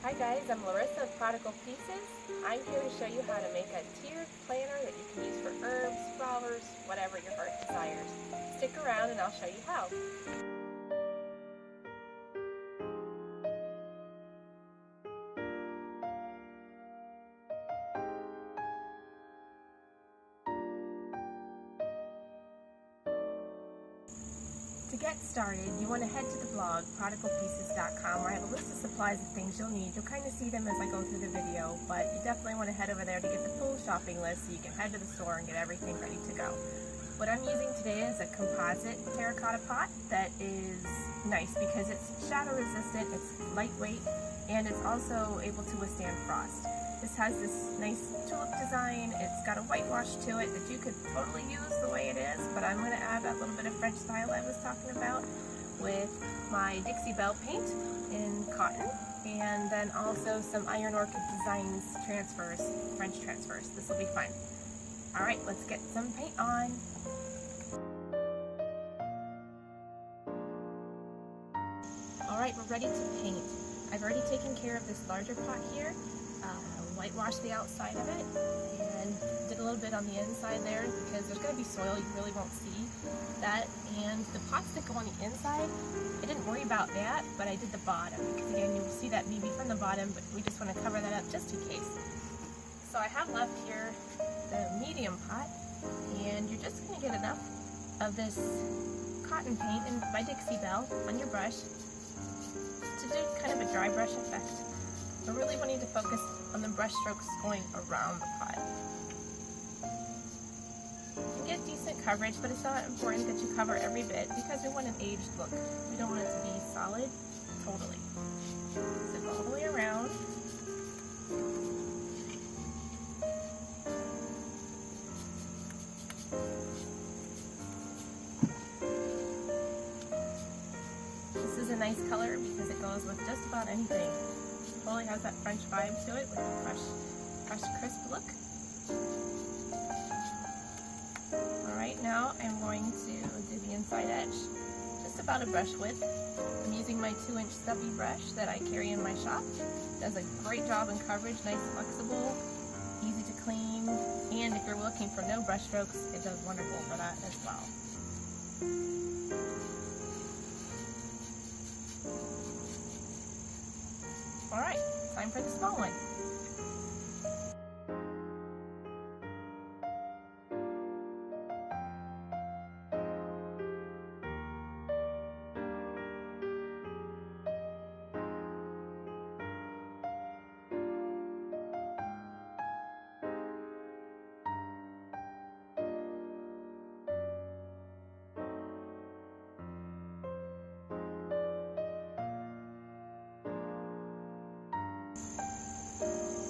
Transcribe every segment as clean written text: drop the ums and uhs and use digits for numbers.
Hi guys, I'm Larissa of Prodigal Pieces. I'm here to show you how to make a tiered planner that you can use for herbs, flowers, whatever your heart desires. Stick around and I'll show you how. To get started, you want to head to the blog, prodigalpieces.com, where I have a list of supplies and things you'll need. You'll kind of see them as I go through the video, but you definitely want to head over there to get the full shopping list so you can head to the store and get everything ready to go. What I'm using today is a composite terracotta pot that is nice because it's shadow resistant, it's lightweight, and it's also able to withstand frost. This has this nice tulip design. It's got a whitewash to it that you could totally use the way it is, but I'm going to add that little bit of French style I was talking about with my Dixie Belle paint in cotton, and then also some Iron Orchid Designs transfers, French transfers. This will be fun. Alright, let's get some paint on. Alright, we're ready to paint. I've already taken care of this larger pot here. Whitewashed the outside of it and did a little bit on the inside there because there's going to be soil, you really won't see that. And the pots that go on the inside, I didn't worry about that, but I did the bottom because again you'll see that maybe from the bottom, but we just want to cover that up just in case. So I have left here the medium pot, and you're just going to get enough of this cotton paint by Dixie Belle on your brush to do kind of a dry brush effect. We're really wanting to focus on the brush strokes going around the pot. You get decent coverage, but it's not important that you cover every bit because we want an aged look. We don't want it to be solid totally. So go all the way around. This is a nice color because it goes with just about anything. Totally has that French vibe to it with a fresh crisp look. Alright, now I'm going to do the inside edge, just about a brush width. I'm using my 2-inch stubby brush that I carry in my shop. It does a great job in coverage, nice flexible, easy to clean, and if you're looking for no brush strokes, it does wonderful for that as well. Alright, time for the small one.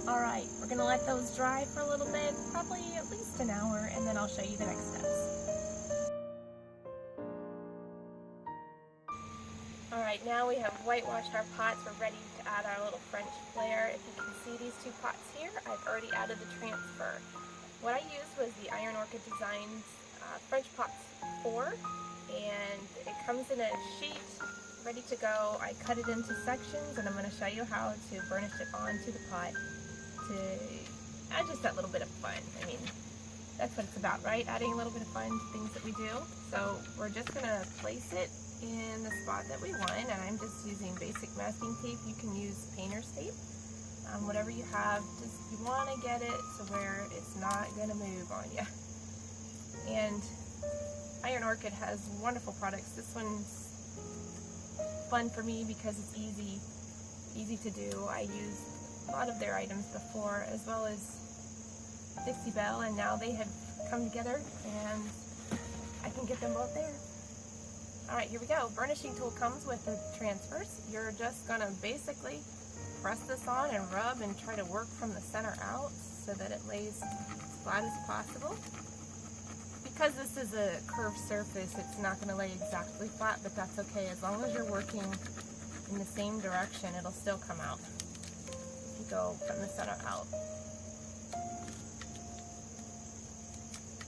Alright, we're going to let those dry for a little bit, probably at least an hour, and then I'll show you the next steps. Alright, now we have whitewashed our pots. We're ready to add our little French flair. If you can see these two pots here, I've already added the transfer. What I used was the Iron Orchid Designs French Pots 4, and it comes in a sheet ready to go. I cut it into sections, and I'm going to show you how to burnish it onto the pot to add just that little bit of fun. I mean, that's what it's about, right? Adding a little bit of fun to things that we do. So we're just going to place it in the spot that we want, and I'm just using basic masking tape. You can use painter's tape, whatever you have. Just you want to get it to where it's not going to move on you. And Iron Orchid has wonderful products. This one's fun for me because it's easy to do. I used a lot of their items before, as well as Dixie Belle, and now they have come together and I can get them both there. Alright, here we go. Burnishing tool comes with the transfers. You're just going to basically press this on and rub and try to work from the center out so that it lays as flat as possible. Because this is a curved surface, it's not going to lay exactly flat, but that's okay. As long as you're working in the same direction, it'll still come out. If you go from the center out.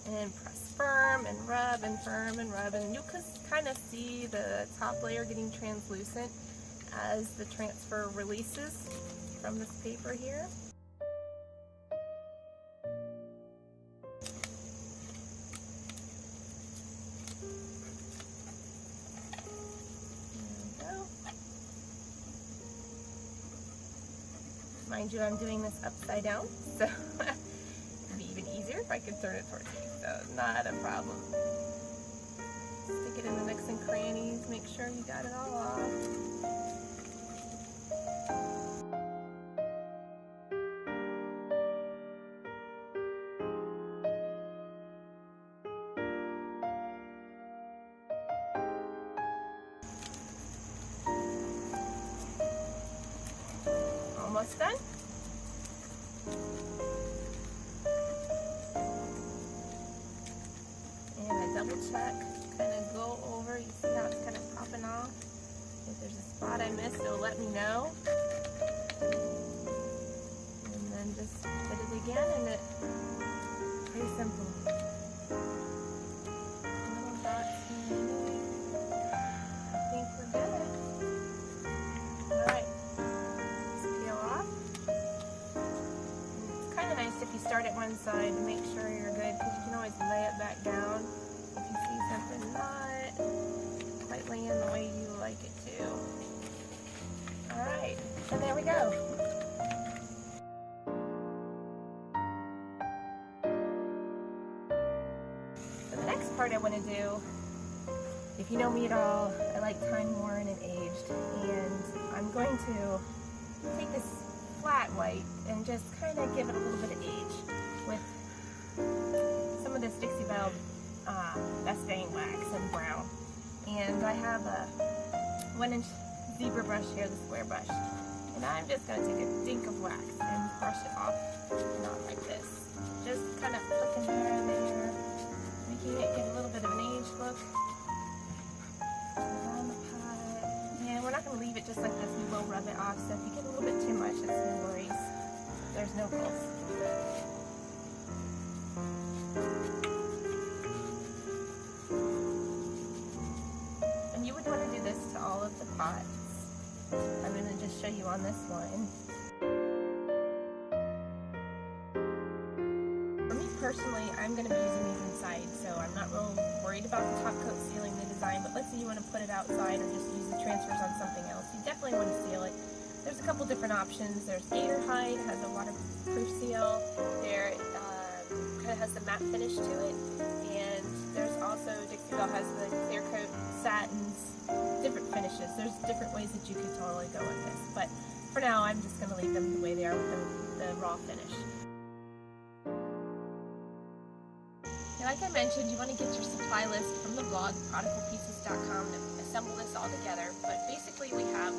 And then press firm and rub and firm and rub, and you can kind of see the top layer getting translucent as the transfer releases. from this paper here. Mind you, I'm doing this upside down, so it'd be even easier if I could turn it towards me, so not a problem. Stick it in the nooks and crannies, make sure you got it all off. Almost done. And I double check, kind of go over, you see how it's kind of popping off? If there's a spot I missed, it'll let me know. And then just hit it again, and it's pretty simple. Little dots here and there. I think we're good. Alright. If you start at one side to make sure you're good, because you can always lay it back down if you see something not quite laying the way you like it to. Alright, and there we go. So the next part I want to do, if you know me at all, I like time worn and aged, and I'm going to take this flat white and just kind of give it a little bit of age with some of this Dixie Belle Mustang wax and brown. And I have a 1-inch zebra brush here, the square brush, and I'm just going to take a dink of wax and brush it off, not like this. Just kind of flicking there and there, making it give a little bit of an aged look. We're not going to leave it just like this, we will rub it off, so if you get a little bit too much, it's no worries. There's no rules. And you would want to do this to all of the pots. I'm going to just show you on this one. For me personally, I'm going to be using these inside, so I'm not real worried about the top coat sealing the design, but let's say you want to put it outside or just use the transfers on something else. You definitely want to seal it. There's a couple different options. There's gator hide, has a waterproof seal. There kind of has the matte finish to it, and there's also Dixie Belle has the clear coat satins, different finishes. There's different ways that you could totally go with this, but for now I'm just going to leave them the way they are with the raw finish. Now, like I mentioned, you want to get your supply list from the blog, prodigalpieces.com, to assemble this all together, but basically we have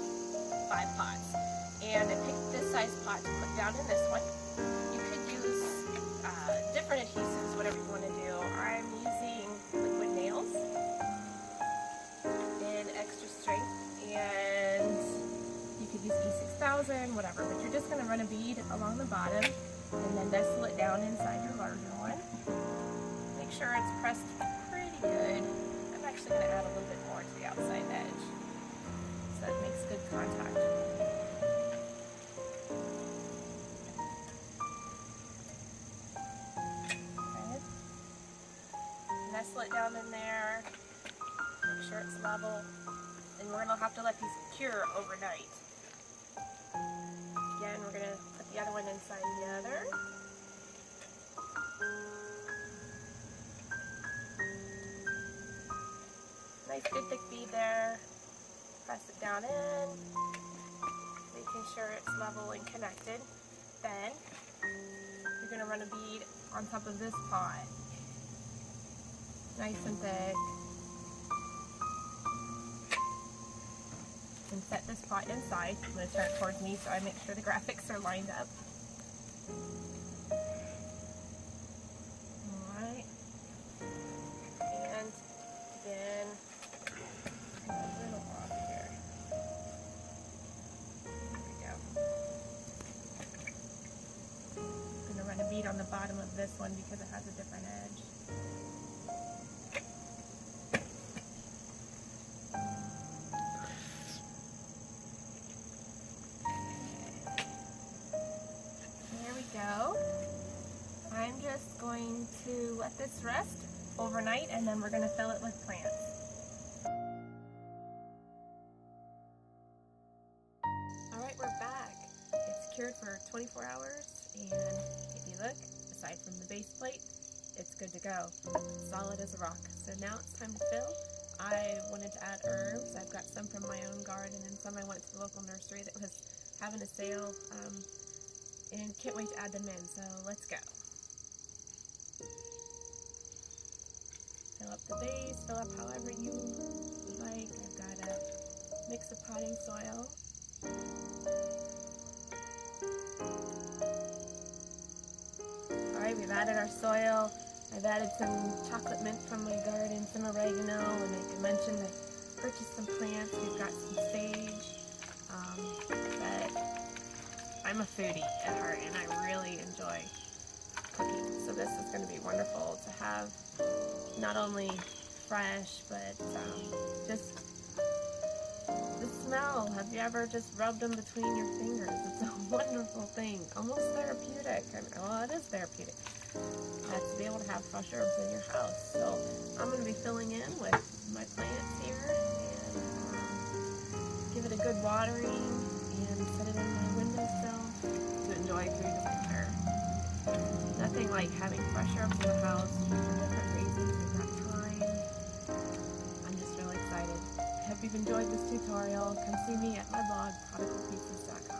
5 pots, and I picked this size pot to put down in this one. You could use different adhesives, whatever you want to do. I'm using liquid nails in extra strength, and you could use E6000, whatever, but you're just going to run a bead along the bottom and then nestle it down inside your larger one. Make sure it's pressed pretty good. I'm actually going to add a little bit more to the outside edge, so that makes good contact. Okay. Nestle it down in there, make sure it's level, and we're going to have to let these cure overnight. Again, we're going to put the other one inside the other. Nice good thick bead there. Press it down in, making sure it's level and connected. Then you're going to run a bead on top of this pot. Nice and thick. And set this pot inside. I'm going to turn it towards me so I make sure the graphics are lined up. Alright. And then bead on the bottom of this one because it has a different edge. to let this rest overnight, and then we're going to fill it with plants. Alright, we're back. It's cured for 24 hours, and if you look, aside from the base plate, it's good to go. Solid as a rock. So now it's time to fill. I wanted to add herbs. I've got some from my own garden and some I went to the local nursery that was having a sale, and can't wait to add them in, so let's go. Fill up the base, fill up however you like. I've got a mix of potting soil. Alright, we've added our soil. I've added some chocolate mint from my garden, some oregano, and like I mentioned, I purchased some plants. We've got some sage, but I'm a foodie at heart and I really enjoy cooking. So this is going to be wonderful to have not only fresh, but just the smell. Have you ever just rubbed them between your fingers? It's a wonderful thing, almost therapeutic. Well, it is therapeutic. To be able to have fresh herbs in your house. So I'm going to be filling in with my plants here and give it a good watering and set it in my windowsill to enjoy through the winter. Nothing like having fresh herbs in the house for different reasons. We've got time. I'm just really excited. I hope you've enjoyed this tutorial. Come see me at my blog, prodigalpieces.com.